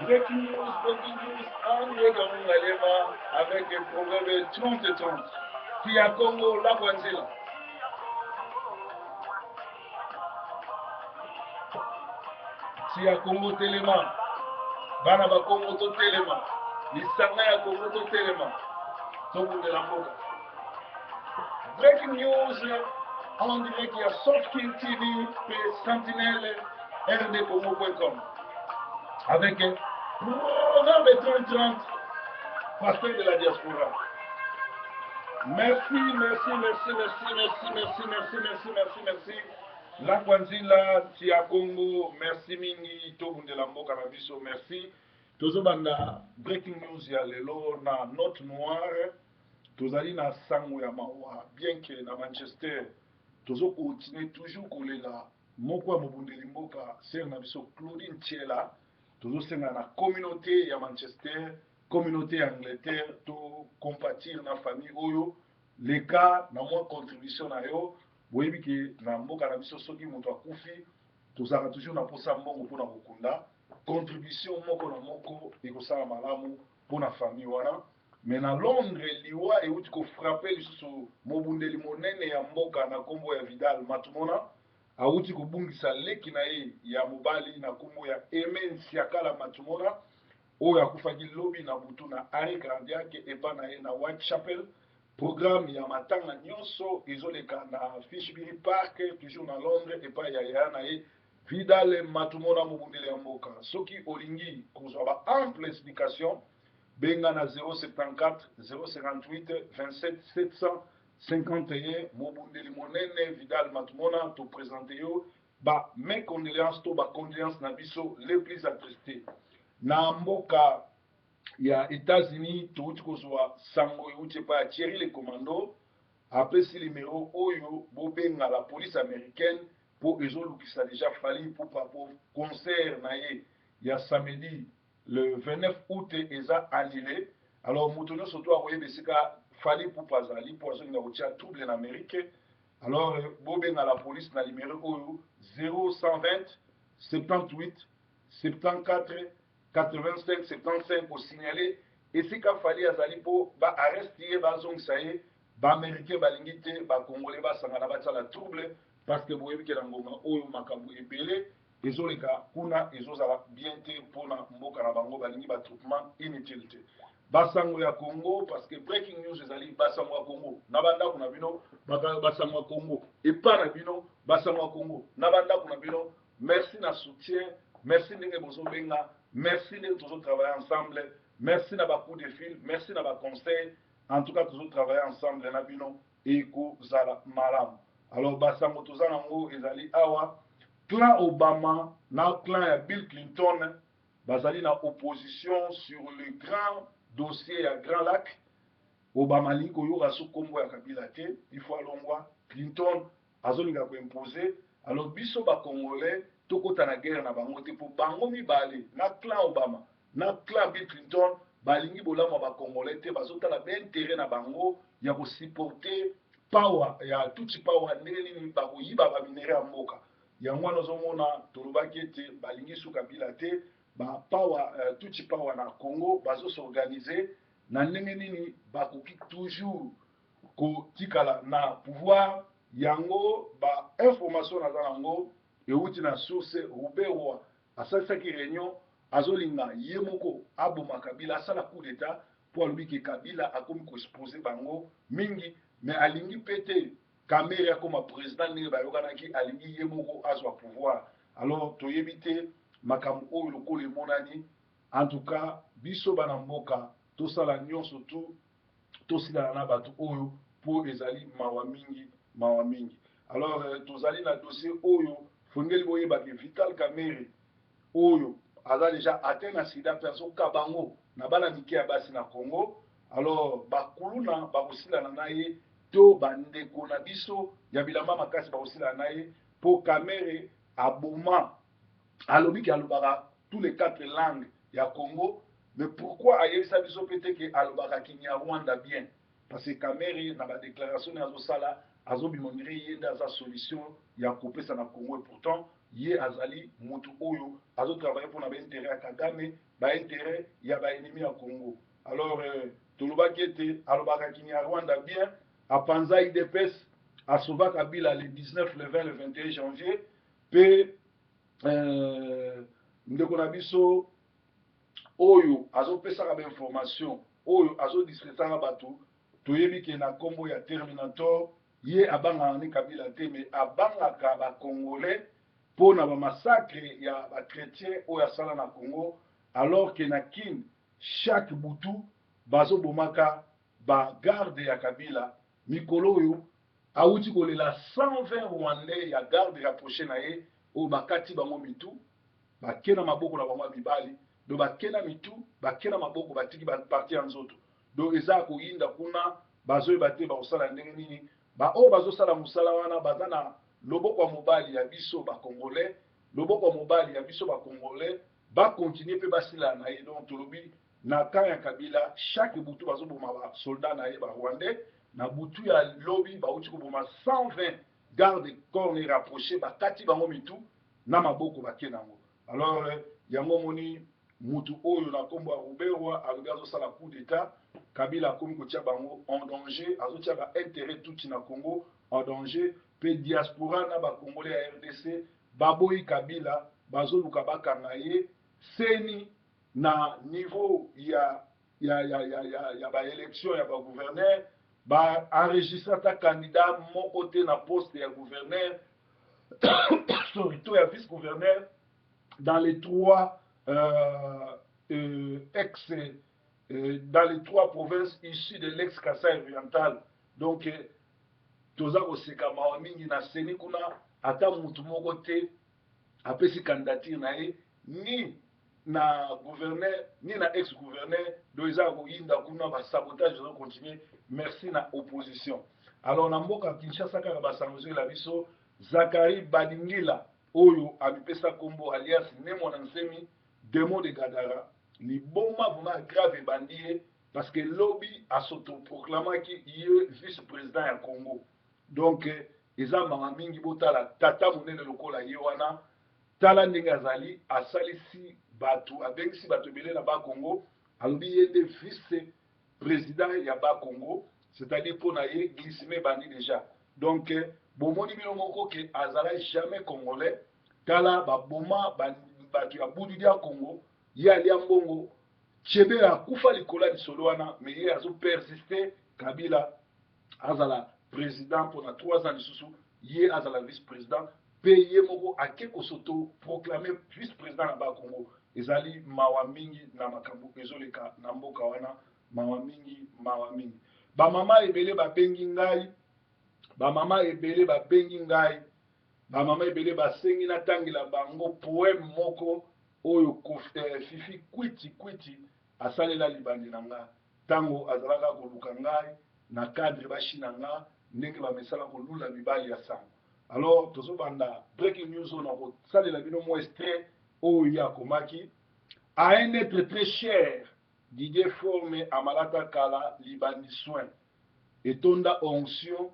Breaking news, André Galema avec le proverbe 30 et 30. Qui a Congo, la voiture. Si a Congo Téléma, Bana ba Congo to Téléma, Lisanga ya Congo to Téléma, Togo de la Boca. Breaking news, en direct, il y a Softkill TV, Sentinelle, rdcongo.com. Avec proverbe 30-30, pasteur de la diaspora. Merci, merci, merci, merci, merci, merci, merci, merci, merci, merci. La Kwanzila, Tia Congo, merci mingi, Togo de la Mboka na biso, merci. Tozo banda breaking news ya lelo na note noire. Tozali na sango ya mawa, bien que na Manchester, tozo continue toujours kolela moko ya mobundeli mboka, ser na biso Claudine Thiela, tozo senga na communauté ya Manchester, communauté ya Angleterre, to compatir na famille oyo, les cas na mwa contribution na yo, boyebi ke na mboka na biso soki moto akufi, tozaka toujours na posa mbongo mpona kokunda, contribution moko na moko ekosala malamu mpona famille wana. Mais na Londres liwa euti kofrape lisusu mobundeli monene ya mboka na kombo ya Vidal Matumona auti kobungisa leki na ye ya mobali na kombo ya Aimé Nsiakala Matumona oyo akufaki lobi na butu na arrêt cardiaque epa na ye na Whitechapel. Programme ya matanga nyonso ezoleka na Fishbury Park toujours na Londres epa ya yaya na ye Vidal Matumona mobundeli ya mboka. Soki olingi kozwa ba ample explication benga na 074 058 27 751 mobundeli monene Vidal Matumona to présente yo ba mes condoléances to ba condoléances na biso les plus attristés na mboka ya États-Unis touti kozwa sango euti pa ya Thierry le commando apesi numéro oyo bobenga la police américaine po ezolukisa déjà fali pour concert na ye ya samedi le 29 août eza annulé. Alors moto nyonso to akoyeba esika fali pupa azali po azonginga kotia trouble en Amérique. Alors bobenga la police na numéro oyo 0120 78 74 85 75 kosignale esika fali azali po baarreste ye bazongisa ye baaméricain balingi te bakongole basangana batiala trouble parce que boyebi ke na ngonga oyo makambo ebele ezoleka kuna ezozala bien te mpona mboka na bango balingi batroupement inutile te basango ya Congo parce que breaking news ezali basango ya Congo na bandako na bino basango ya Congo epa na bino basango ya Congo na bandako na bino. Merci na soutien, merci ndenge bozobenga, merci ndenge tozotravailler ensemble, merci na bacoup de fil, merci na baconseil. En tout cas tozotravailler ensemble na bino ekozala malamu. Alors basango toza nango ezali awa clan Obama na clan ya Bill Clinton bazali na opposition sur le grand dossier ya Grand Lac. Obama lingi koyoka so kombo ya Kabila te, il faut alongwa. Clinton azolinga koimpose. Alors biso ba Congolais tokota na guerre na bango te po bango mibale na clan Obama na clan Bill Clinton balingi bolama ba Congolais te bazotala ba intérêt na bango ya ko supporter power ya tuti power ndenge nini bakoyiba ba minere ya mboka yango wana ozomona tolobaki ete balingi su Kabila te ba power tuti power na Congo bazosorganize na ndenge nini bakoki toujours kotikala na pouvoir yango ba information naza nango euti na source Ruberwa asalisaki réunion azolinga ye moko aboma Kabila asala coup d'état po alobi ke Kabila akomi koexpose bango mingi mais alingi pete Kamere akoma président ndenge bayokanaki alingi ye moko azwa pouvoir. Alors toyebi te makambo oyo lokola emonani en tout cas biso bana mboka tosala nyonso tu tosilana na bato oyo po ezali mawa mingi mawa mingi. Alors tozali na dossier oyo fongeli boyeba ke Vital Kamerhe oyo aza déjà atteint na sida mpe azoka bango na bana mike ya basi na Congo. Alors bakuluna bakosilana na ye to bandeko na biso ya bilamba makasi bakosilana na ye po Kamerhe aboma alobi ke alobaka tous les 4 langues ya Congo. Mais pourquoi ayebisa biso pete ke alobaka Kinyarwanda bien? Parce que Kamerhe na ba déclaration azosala azobimondire ye nde aza solution ya kopesa na Congo et pourtant ye azali mutu oyo azotravaille mpona baintérêt ya Kagame, baintérêt ya baennemi ya Congo. Alors tolobaki ete alobaka Kinyarwanda bien, apanza IDPS asova Kabila le 19, le 20, le 21 janvier, pe ndeko na biso oyo azopesaka bainformation oyo azodiskretaka bato toyebi ke na nkombo ya Terminator ye abangaka ni Kabila te, me abangaka bakongolais mpona bamasacre ya bachrétien oyo asala na Congo, alors ke na kini chaque butu bazobomaka bagarde ya Kabila. Mikolo oyo awuti kolela 120 rwandais ya garde rapproché na ye oyo bakati bango mitu bake na maboko na bango ya mibali, do bake na mitu bake na maboko batiki baparti ya nzoto. Do eza koyinda kuna bazoyeba te bakosala ndenge nini. Baoyo bazosala mosala wana baza na loboko ya mobali ya biso bakongolais, loboko ya mobali ya biso bakongolais bakontinue mpe basila na ye. Donc tolobi na kan ya Kabila chaque butu bazoboma basoldat na ye barwandais, na butu ya lobi bauti koboma 120 garde corps ne rapproché bakati bango mitu na maboko bake nango. Alors yango moni mutu oyo na nkombo ya Ruberwa alobi azosala coup d'état, Kabila akomi kotia bango en danger, azotia ba intérêt tuti na Congo en danger, pe diaspora na bakongolais ya RDC baboyi Kabila bazoluka bakanga ye seni na niveau ya baélection ya bagouverneur, baenregistre ta candidat moko te na poste ya gouverneur sorry, to ya vice-gouverneur dans les trois dans les trois provinces issues de l'ex-Kasaï oriental. Donc toza koseka mawa mingi na seni kuna ata mutu moko te apesi candidature na ye ni na gouverneur ni na ex-gouverneur. Donc eza koyinda kuna basabotage ezo continuer, merci na opposition. Alors na mboka Kinshasa kaka basangozi la biso Zakari Badingila oyo amipesa kombo alias Nemo na Nsemi Demo de Gadara liboma vraiment grave bandie parce que lobby a s'autoproclamé qui est vice-président ya Congo. Donc eza mama mingi botala tata monene lokola ye wana tala ndenge azali asalisi bato abengisi bato ebele na ba Congo, alobi ye nde vice-président ya ba Congo, c'est-à-dire mpona ye glissime bandi déjà. Donc bomoni bino moko ke azala jamais congolais, tala baboma bato ya bududi ya Congo, ye alia mbongo chebe akufa likola lisolo wana, me ye azo persister Kabila azala président mpona 3 ans lisusu, ye azala vice-président, pe ye moko ake kosoto proclamer vice-président na ba Congo. Ezali mawa mingi na makambo ezoleka na mboka wana, mawa mingi mawa mingi. Ba mama ebele babengi ngai, ba mama ebele babengi ngai, ba mama ebele basengi na tangela bango poème moko oyo Fifi Kwiti Kwiti asalela libandi na nga tango azalaka koluka ngai na cadre bashina nga ndenge bamesala kolula mibali ya sango. Alors tozobanda breaking news on a salela bino mo extrait oyo ya komaki à un être très cher Didier formé à Malata Kala libandi soin etonda onction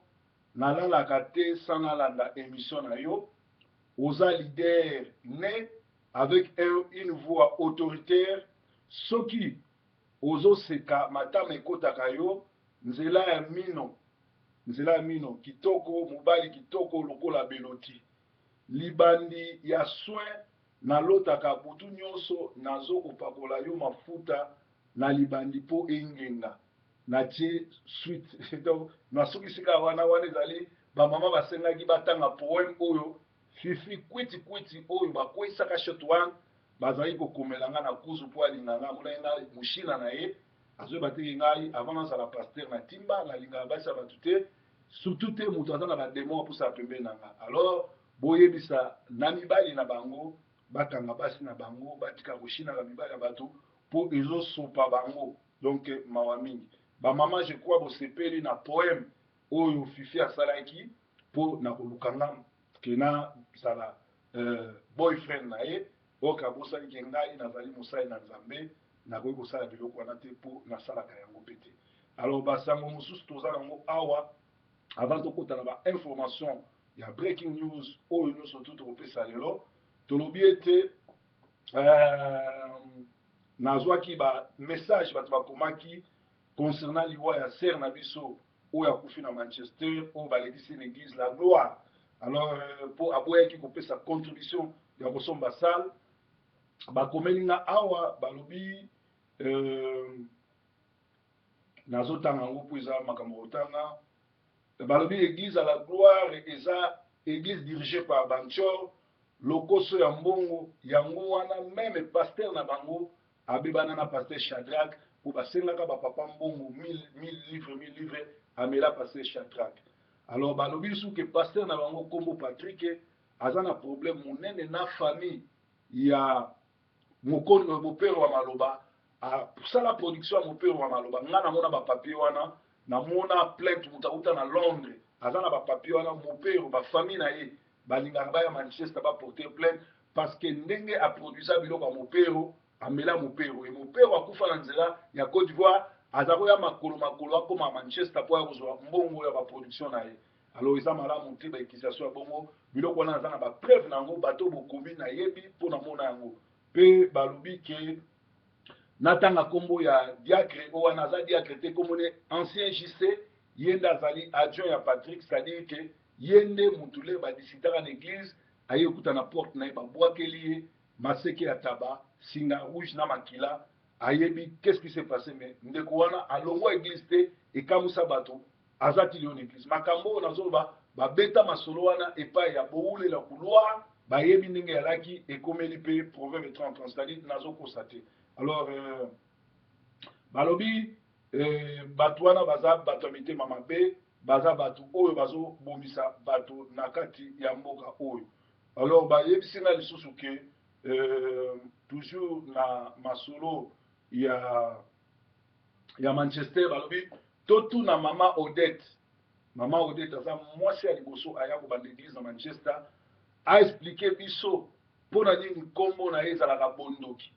nalalaka te sans nalanda émission na yo oza leader né avec une voix autoritaire soki ozoseka matama ekotaka yo nzela ya mino kitoko mobali kitoko lokola beloti libandi ya soin nalotaka butu nyonso nazokopakola yo mafuta na libandi po engenga natie suite. Donc nasukisika wana ezali bamama basengaki batanga poème oyo Fifi Kwiti Kwiti oyo bakwesaka shot one bazali kokomela nga na kuzu po alinga nga mona nga mushina na ye azoyeba te ngai avant nazala pasteur na timba nalingaka basa bato te surtout te moto aza na bademo apusa pembeni na nga. Alors boyebisa na mibali na bango bakanga basi na bango batika koshinaka mibali ya bato po ezosopa bango. Donc mawa mingi bamama je crois bosepeli na poème oyo Fifi asalaki po na kolukanga kena sala boyfriend na ye oka bosali ke ngai nazali mosali na Nzambe nakoki kosala biloko wana te po nasalaka yango pe te. Alors basango mosusu toza nango awa avant tokota na ba information ya breaking news oyo nyonso tu tokopesa lelo tolobi ete nazwaki ba message bato bakomaki concernant liwa ya ser na biso oyo akufi na Manchester oyo balekisi na église la gloire. Alors mpo aboyaki kopesa contribution ya kosomba sale bakomeli nga awa balobi nazotanga yango mpo eza makambo kotanga balobi église à la gloire eza église dirigée par Banchor lokoso ya mbongo yango wana meme pasteur na bango abebana na pasteur Shadrach po basengaka bapapa mbongo 1000 livres amela pasteur Shadrach. Alors balobi lisusu ke pasteur na bango kombo Patrick aza na problème monene na famille ya mopere wa maloba posala production ya mopere wa maloba nga namona bapapier wana namona plainte moto auta na Londres aza na bapapier wana mopere bafamille na ye balingaka baya Manchester baporter plainte parce que ndenge aproduisa biloko ya mopero amela mopero e mopero akufa na nzela ya Côte d'Ivoire aza koya makolo akoma Manchester mpo ya kozwa mbongo ya baproduction na ye. Alors eza malamu te baekisation ya bongo biloko wana aza na bapreuve na yango bato bokomi na yebi mpo na mona yango mpe balobi ke natanga kombo ya diacre oyo wana aza diacre te kombo ne ancien JC ye nde azali adjoint ya Patrick, c'est-à-dire ke ye nde mutu le badisitaka na église aye okuta na porte na ye babwakeli ye maseke ya taba singa rouge na makila ayebi qu'est-ce qui s'est passé mais ndeko wana alongwa église te ekamusa bato aza ti leo na église makambo oyo nazoloba babeta masolo wana epai ya bowulela couloir bayebi ndenge yalaki ekomeli mpe proverbe 30 c'est-à-dire nazokosa te. Alors balobi bato wana baza bato ya mitema mabe baza bato oyo bazobomisa bato na kati ya mboka oyo. Alors bayebisi nga lisusu ke toujours na masolo ya Manchester balobi totuna mama Odette aza mwasi ya liboso aya kobanda église na Manchester aexplike biso mpona nini nkombo na ye ezalaka bondoki.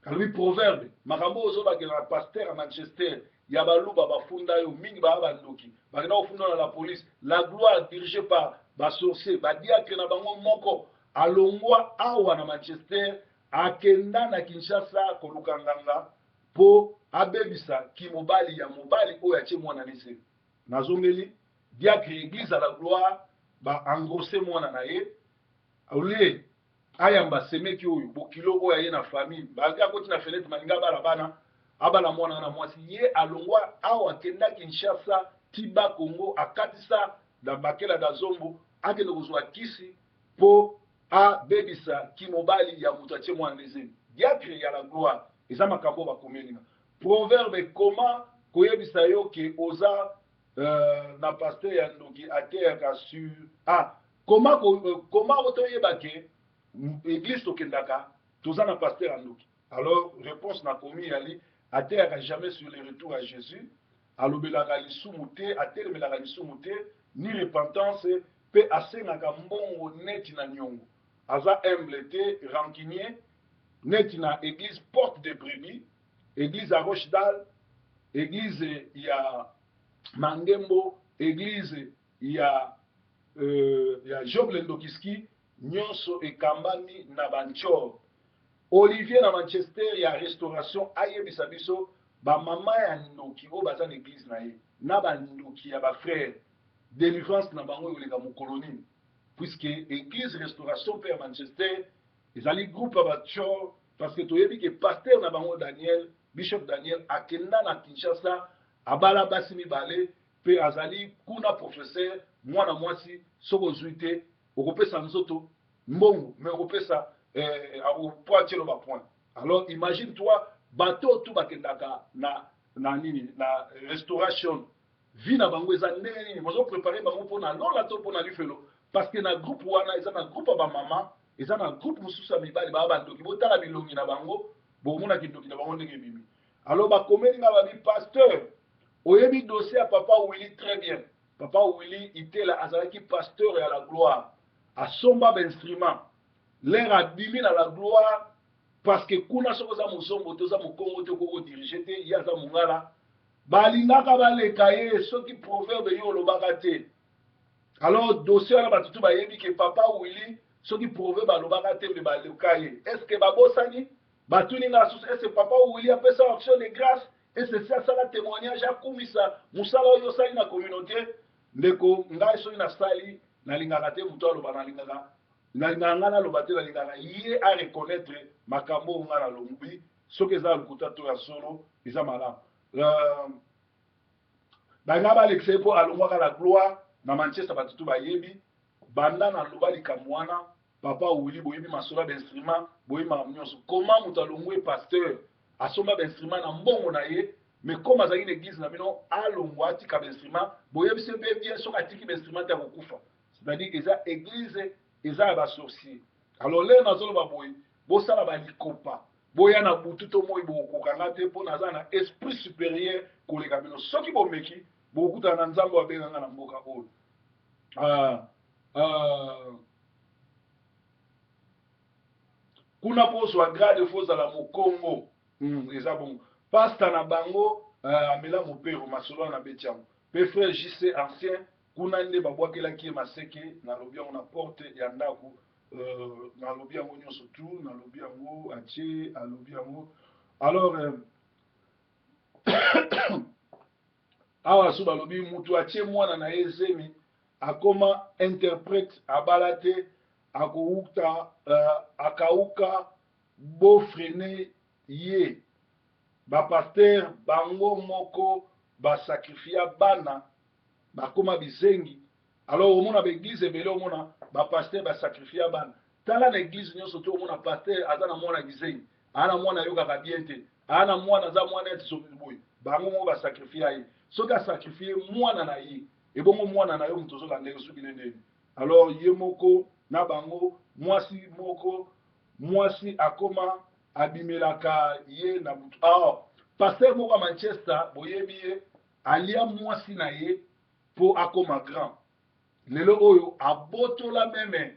Alobi proverbe makambo ozobakela na pasteur ya Manchester ya baluba bafunda yo mingi baya bandoki bakenda kofunda na la police la gloire dirigée par basorcier badiacre na bango moko alongwa awa na Manchester akenda na Kinshasa koluka nganga po abebisa kimobali ya mobali oyo atie mwana nese nazongeli diacre église à la gloire ba engrossé mwana na ye aule ayamba semeki oyo bokilo oyo aye na famille balingi akoti na fenêtre malingi abala bana abala mwana na mwasi ye alongwa awa akenda Kinshasa tiba Congo akatisa na bakela da zombo akende kozwa kisi po abebisa kimobali ya moto atie mwana nese diacre ya la gloire eza makambo bakomelinga proverbe koma koyebisa yo ke oza na pasteur ya ndoki ateyaka sur koma otoyeba ke église tokendaka toza na pasteur ya ndoki. Alors réponse na komi yali ateyaka jamais sur le retour à Jésus alobelaka lisumu te atelemelaka lisumu te ni repentance mpe asengaka mbongo neti na nyongo aza humble te rancunier neti na église porte de brebis église à Rochdale église ya Mangembo église ya Job Lendokiski nyonso ekambami na Banchor. Olivier na Manchester ya restauration ayebisa biso bamama ya ndoki oyo baza na église na ye na bandoki ya bafrère délivrance na bango eyoleka mokolo nini puisque église restauration mpe ya Manchester ezali groupe ya Banchor parce que toyebi ke pasteur na bango Daniel bishop Daniel akenda na Kinshasa abala basi mibale mpe azali kuna professeur mwana mwasi soko ozwi te okopesa nzoto mbongo mais okopesa akopoatielo bapoint. Alors imagine toi bato tu bakendaka na nini na restauration vi na bango eza ndenge nini bazoprépare bango mpona lola to mpona lifelo parce que na groupe wana eza na groupe ya bamama eza na groupe mosusu ya mibali baya bandoki botala bilongi na bango bomonaki ndoki na bango ndenge ebimi. Alors bakomeli nga babi pasteur oyebi dossier ya papa Willy très bien. Papa Willy itela azalaki pasteur ya la gloire asomba bainstrument l'air abimi na la gloire parce que kuna soko za mosombo toza mokongo te koko dirige te ye aza mongala balingaka baleka ye soki proverbe yo olobaka te. Alors dossier wana bato tu bayebi ke papa Willy soki prouvé balobaka te me baluka ye est ce que babosani batuni nga susu est ce papa Willy apesa action de grâce et ceci asala témoignage akumisa mosala oyo osali na communauté ndeko ngai soki nasali nalingaka te moto aloba nalingaka nga naloba te nalingaka ye areconnaître makambo oyo nga nalobi soki eza lokuta to ya solo eza malamu banga balekisa ye mpo alongwaka la gloire na manchester bato tu bayebi banda naloba likambo wana papa Willy boyebi masolo ya bainstrument boyebi makambo nyonso koma moto alongwe pasteur asomba bainstrument na mbongo na ye mais comme azalaki na église na bino alongwa atika bainstrument boyebi se mpe bien soki atiki bainstrument te akokufa c'est-à-dire eza église eza ya basorcier alors lelo nazoloba boye bosala balikopa boya na butu to moi bokokanga te mpo naza na esprit supérieur koleka bino soki bomeki bokutana na nzambe wabenganga na mboka oyo kuna pozwa grade fo ozala mokongo eza bongo pasta na bango amela mopero masolo na beti yango mpe frère JC ancien kuna nde babwakelaki ye maseke nalobi yango na porte ya ndako nalobi yango nyonso tu nalobi yango atie alobi yango alors awa so balobi mutu atie mwana na ye zemi akoma interprète abala te akouta akauka bofrene ye bapaster bango moko basakrifia bana bakoma bizengi alors omona baeglise ebele omona bapaster basakrifia bana tala na église nyonso te omona paster aza na mwana bizengi aa na mwana ayokaka bien te aa na mwana aza mwana eti soki boye bango moko basakrifia ye soki asakrifie mwana na ye ebongo mwana na yo moto ozolanda ye soki nendeni alors ye moko na bango mwasi akoma abimelaka ye na butu paster moko ya manchester boyebi ye alia mwasi na ye mpo akoma grand lelo oyo abotola meme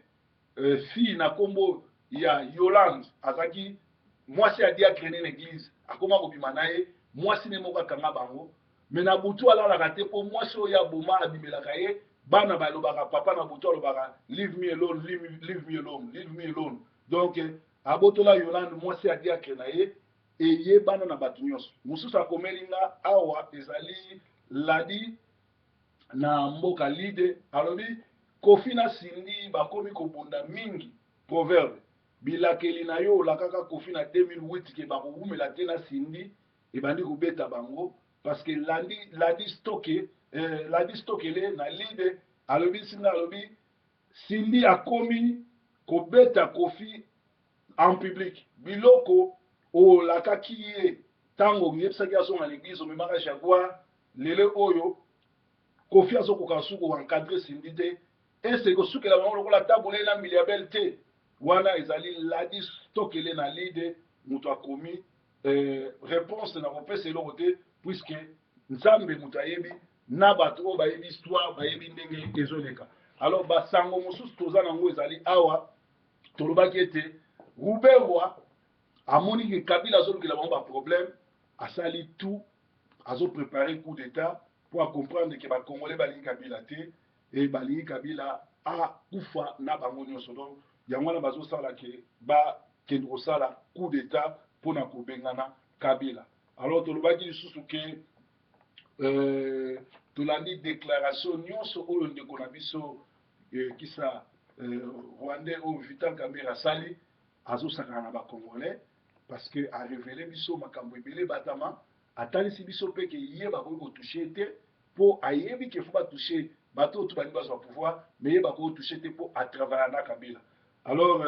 fille na nkombo ya Yolande azaki mwasi adiakrene na église akoma kobima na ye mwasi ne moko akanga bango me na butu alalaka te mpo mwasi oyo aboma abimelaka ye bana balobaka papa na butu alobaka leave me alone leave me alone leave me alone donc abotola Yolande mwasi adiakre na ye eye bana na bato nyonso mosusu akomeli nga awa ezali ladi na mboka lide alobi kofi na sindi bakomi kobunda mingi proverbe bilakeli na yo olakaka kofi na 2008 ke bakowumela te na sindi ebandi kobeta bango parce que ladi stokele na lide alobi singa alobi sindi akomi kobeta kofi en public biloko olakaki ye ntango oyebisaki azonga na église omemaka jaguar lelo oyo kofi azokoka suku encadre sindi te ese kosukela bango lokola tabole na miliabel te wana ezali ladi stokele na lide moto akomi réponse na kopesa eloko te puisque nzambe moto ayebi na bato oyo bayebi histoire bayebi ndenge ezoleka alors basango mosusu toza nango ezali awa tolobaki ete ruberwa amoni ke kabila azolukela bango baproblème asali tout azoprépare coup d'état pour comprendre ke bakongolais balingi kabila te e balingi kabila akufa na bango nyonso donc yango wana bazosala ke bakende kosala coup d'état mpona kobengana kabila alors tolobaki lisusu ke tolandi déclaration nyonso oyo ndeko na biso kisa rwandais oyo Vital Kamerhe asali azosakana na bakongolais parce que arevele biso makambo ebele batama atalisi biso mpe ke ye bakoki kotouche te mpo ayebi ke fo batouche bato oyo to balingi bazwa pouvoir mais ye bakoki kotouche te mpo atravaya na kabila alors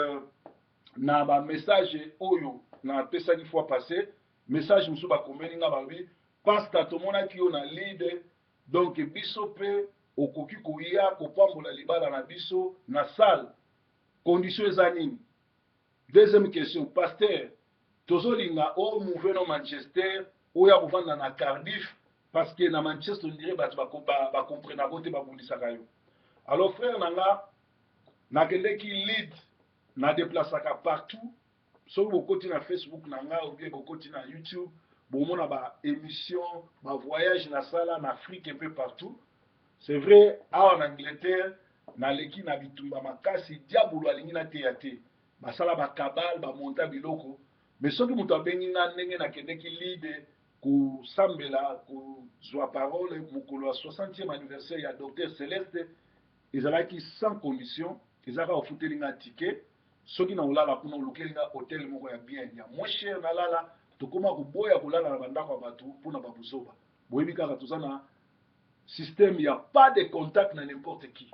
na bamessage oyo napesaki fois passé message mosusu bakomeli nga balobi pasta tomonaki yo na lide donc biso mpe okoki koya kopambola libala na biso na salle condition eza nini deuxième question pasteur tozolinga omouve no manchester oyo akovanda na Cardiff parce que na manchester ondire bato bakomprenako te babundisaka yo alors frère nanga nakendeki lead na déplasaka partout soki bokoti na Facebook na nga ou bien bokoti na YouTube bomona ba émission ba voyage na sala na Afrique un peu partout c'est vrai awa en Angleterre naleki na bitumba makasi diabolo alingi na te ya te basala bakabale bamonta biloko mais soki moto abengi nga ndenge nakendeki lide kosambela kozwa parole mokolo ya 60e anniversaire ya docteur Celeste ezalaki sans condition ezalaka ofuteli nga tike soki na olala kuna olukeli nga hotel moko ya bien ya moins cher nalala tokóma koboya kolala na bandako ya bato mpona babuzoba boyebi kaka toza na système ya pas de contact na n'importe qui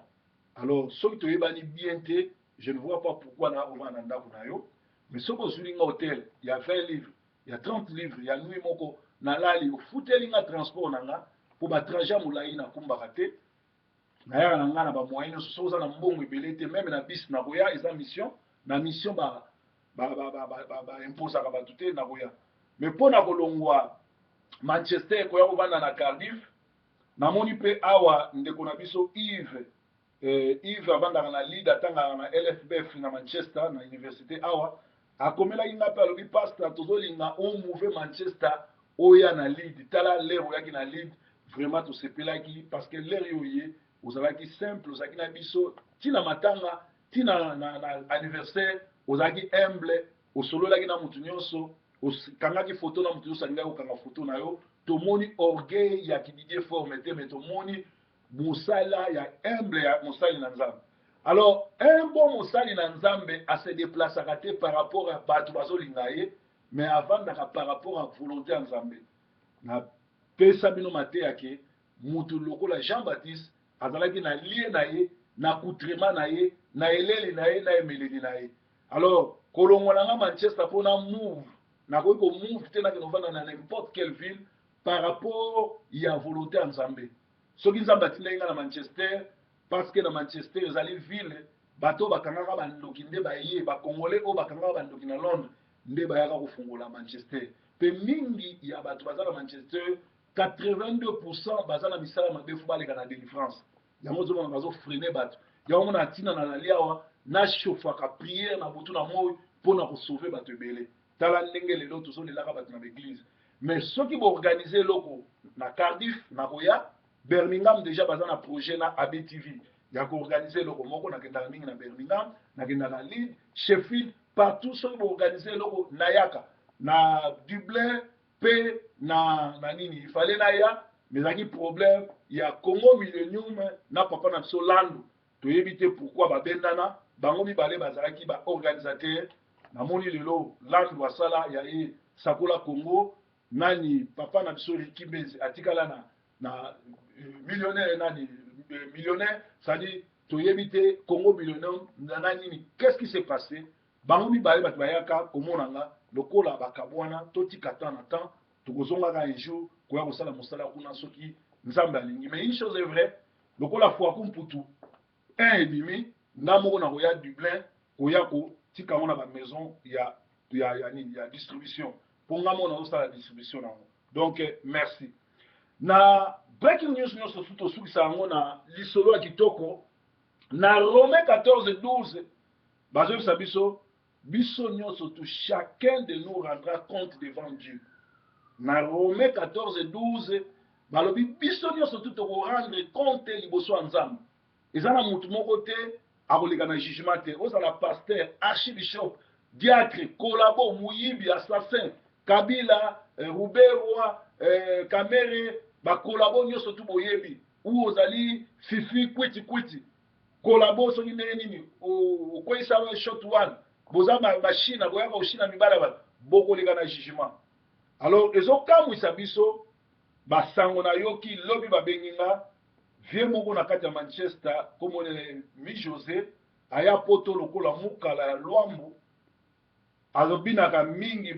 alors soki toyebani bien te je ne vois pas pourquoi na ovanda na ndako na yo mais soki ozwili nga hotel ya 20 livres ya 30 livres ya nuit moko nalali ofuteli nga transport na nga mpo batrajet molai nakumbaka te nayaka na nga na bamoyen nyonso soki oza na mbongo ebele te meme na bisi nakoya eza mission na mission baimposaka bato te nakoya mais mpo na kolongwa Manchester koya kovanda na Cardiff namoni mpe awa ndeko na biso Yves avandaka na Lille atangaka na LFBF na Manchester na université awa akomelaki nga mpe alobi pasteur tozolinga omouve Manchester oya na Lille tala lere oyaki na Lille vraiment tosepelaki parce que lere oye ozalaki simple ozalaki na biso ntina matanga ntina na anniversaire ozalaki humble osololaki na motu nyonso okangaki foto na motu nyonso alingaki kokanga foto na yo tomoni orgueil ya kididie forme te mais tomoni mosala ya humble ya mosali na nzambe alors un bon mosali na nzambe ase déplaçaka te par rapport à bato bazolinga ye mais avandaka par rapport à volonté ya nzambe napesa bino mateya ke motu lokola Jean Baptiste azalaki na lie na ye na coutrement na ye na eleli na ye na emeleli na ye alors kolongola nga Manchester mpona move nakoki komove te nakende ovanda na n'importe quelle ville par rapport ya volonté ya nzambe soki nzambe atindaki nga na Manchester parce que na Manchester ezali ville bato oyo bakangaka bandoki nde baye bakongolais oyo bakangaka bandoki na Londres nde bayaka kofungola Manchester mpe mingi ya bato baza na Manchester 82% baza na misala mabe fo baleka na délivrance yango ozomona bazofrene bato yango mona ntina na lali awa nashofaka priere na butu na moi mpona kosauve bato ebele tala ndenge lelo tozolelaka bato na l'église mais soki boorganize eloko na Cardiff nakoya Birmingham déjà baza na projet na ABTV ya koorganize eloko moko nakendaka mingi na Birmingham nakendaka na Leeds Sheffield partout soki boorganize eloko nayaka na Dublin mpe na nini ifale naya mais ezalaki problème ya Congo Millennium na papa na biso Lando toyebi te pourquoi babendana bango mibale bazalaki baorganisateur namoni lelo Lando asala ya ye sakola Congo nani papa na biso Rikimezi atikala na millionnaire nani millionnaire c'est-à-dire toyebi te Congo Millennium na nini qu'est-ce qui s'est passé bango mibale bato bayaka komonanga lokola bakabwana totika temps na temps tokozongaka un jour koya kosala mosala kuna soki nzambe alingi mais une chose est vraie lokola fois kumputu 1,5 nga moko na koya Dublin koya kotika ngo na bamaison ya distribution mpo nga moko nazosala distribution nango donc merci na breaking news nyonso su tosukisa yango na lisolo ya kitoko na Romains 14:12 bazoyebisa biso nyonso tu chacun de nous rendra compte devant Dieu na Romains 14:12 balobi biso nyonso tu tokorendre compte liboso ya nzambe eza na motu moko te akoleka na jugement te ozala pasteur archibishop diacre kolabo moyibi assassin kabila ruberwa kamere bakolabo nyonso tu boyebi ou ozali fifi kwiti kolabo soki ndenge nini okweyisa shot one boza bashina boyaka oshina mibala bato bokoleka na jugement alors ezokamwisa biso basango na yoki lobi babengi nga vie moko na kati ya Manchester komonele mi José aya poto lokola mukala ya lwambo azobinaka mingi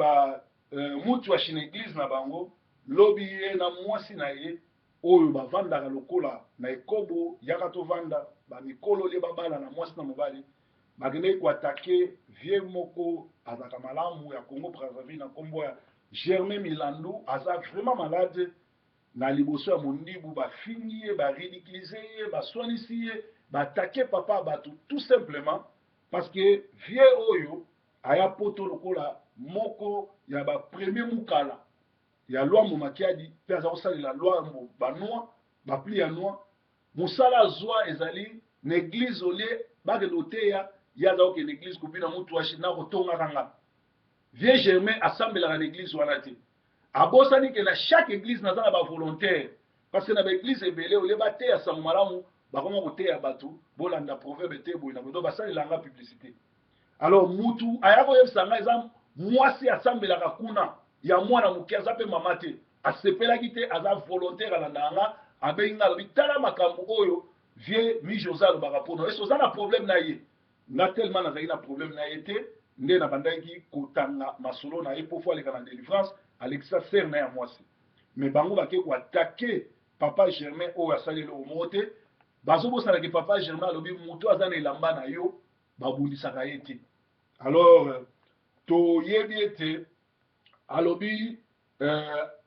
mutu ashina église na bango lobi ye na mwasi na ye oyo bavandaka lokola na ekobo yaka tovanda bamikolo lie babala na mwasi na mobali bakendeki koatake vie moko azalaka malamu ya Congo Brazzaville na nkombo ya Germain Milandu aza vraiment malade na liboso ya mondibu bafingi ye baridikilize ye baswanisi ye batake papa bato tout simplement parce que vie oyo aya poto lokola moko ya bapremier mukala ya lwambo makiadi mpe aza kosalela lwambo banoi bapli ya noi mosala azwa ezali na église olie bakende oteya ye aza kokende église kobina mutu ashi na kotongaka nga vie germain asambelaka na église wana te abosani ke na chaque église naza na bavolontaire parce que na baéglise ebele olie bateya sango malamu bakoma koteya bato bolanda proverbe te boye na bodo basalelanga publicité alors mutu aya koyebisa nga eza mwasi asambelaka kuna ya mwana moke aza mpe mama te asepelaki te aza volontaire alanda nga abengi nga alobi tala makambo oyo vie mi josé alobaka mpona ese oza na problème na ye nga tellement nazalaki na problème na ye te nde na bandaki kotanga masolo na ye mpo fo aleka na délivrance alekisa sere na ya mwasi me bango bake koatake papa germain oyo asali eloko moko te bazobosanaki papa germain alobi moto aza na elamba na yo babundisaka ye te alors toyebi ete alobi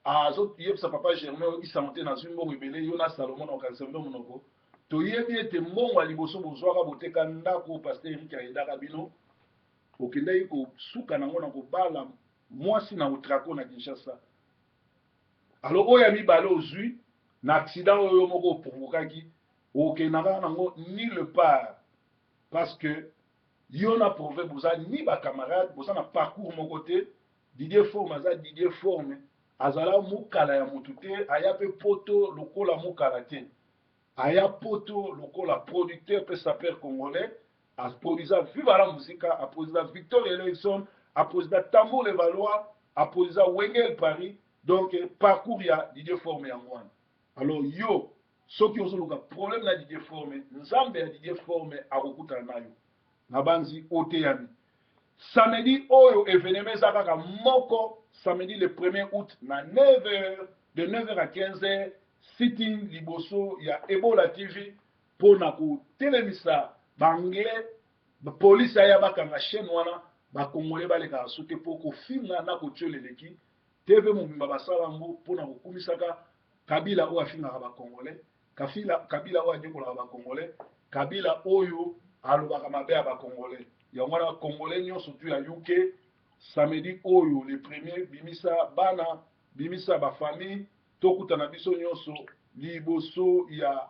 azoyebisa papa germain oyebisama te nazwi mbongo ebele yo na salomon na okanisa mbe monoko toyebi ete mbongo ya liboso bozwaka boteka ndako paster erik ayedaka bino okendaki kosuka nango na kobala mwasi na otrako na kinshasa alors oyo ya mibale ozwi na accident oyo moko oprovokaki okendaka nango nulle part parce que yo na proverbe boza ni bacamarade boza na parcours moko te didier forme aza didier forme azala mokala ya motu te aya mpe poto lokola mokala te aya poto lokola producteur mpe saper congolais aproduisa viva la musika aproduisa victor eleison aproduisa tambour levallois aproduisa wengel paris donc parcours ya didier forme yango wana alors yo soki ozoluka problème na didier forme nzambe ya didier forme akokutana na yo na banzi oteyami samedi oyo événement eza kaka moko samedi le 1er août na 9h de 9h à 15h sitting liboso ya Ebola TV mpona kotelemisa banglais bapolisi aya bakanga chaîne wana bakongole balekaka so te mpo kofinga na kotiola eleki tv mobimba basala yango mpona kokumisaka kabila oyo afingaka bakongolais kabila oyo anyekolaka bakongolais kabila oyo alobaka mabe ya bakongolais yango wana bakongolais nyonso tu ya uk samedi oyo le premier bimisa bana bimisa bafamille tokutana biso nyonso liboso ya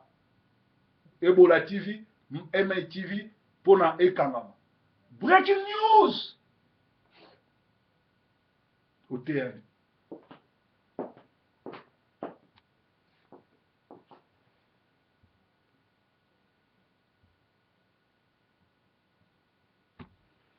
Ebola TV MA TV mpona ekangama breaking news oteyani